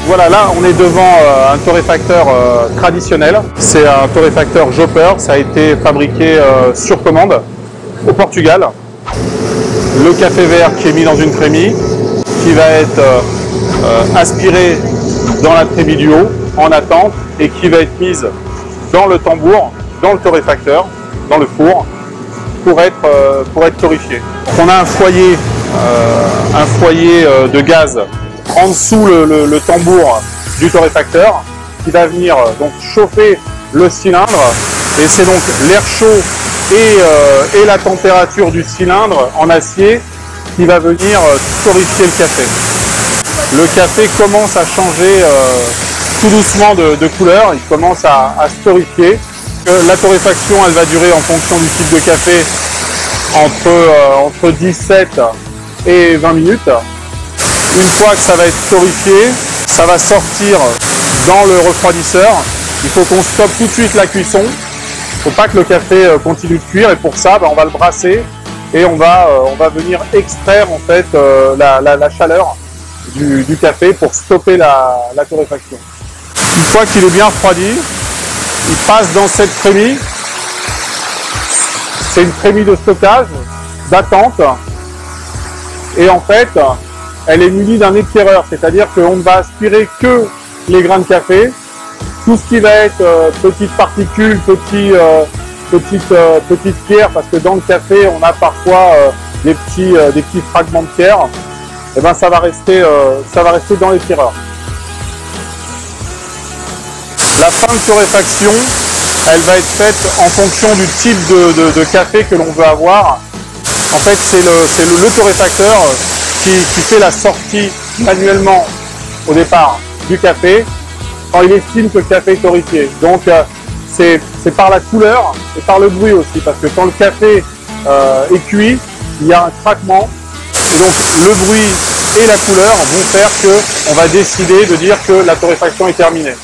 Voilà, là on est devant un torréfacteur traditionnel. C'est un torréfacteur Jopper, ça a été fabriqué sur commande au Portugal. Le café vert qui est mis dans une trémie, qui va être aspiré dans la trémie du haut en attente et qui va être mise dans le tambour, dans le torréfacteur, dans le four pour être torréfié. On a un foyer de gaz en dessous le tambour du torréfacteur qui va venir donc chauffer le cylindre et c'est donc l'air chaud et la température du cylindre en acier qui va venir torréfier le café. Le café commence à changer tout doucement de couleur, il commence à se torréfier. La torréfaction elle va durer en fonction du type de café entre 17 et 20 minutes. Une fois que ça va être torréfié, ça va sortir dans le refroidisseur. Il faut qu'on stoppe tout de suite la cuisson. Il ne faut pas que le café continue de cuire et pour ça, on va le brasser et on va venir extraire en fait la chaleur du café pour stopper la torréfaction. Une fois qu'il est bien refroidi, il passe dans cette trémie. C'est une trémie de stockage, d'attente et en fait, elle est munie d'un éclaireur, c'est-à-dire qu'on ne va aspirer que les grains de café. Tout ce qui va être petites particules, petites pierres, parce que dans le café, on a parfois des petits fragments de pierre, et ben ça va rester dans l'éclaireur. La fin de torréfaction, elle va être faite en fonction du type de café que l'on veut avoir. En fait, c'est le torréfacteur qui fait la sortie manuellement au départ du café quand il estime que le café est torréfié. Donc c'est par la couleur et par le bruit aussi, parce que quand le café est cuit, il y a un craquement et donc le bruit et la couleur vont faire qu'on va décider de dire que la torréfaction est terminée.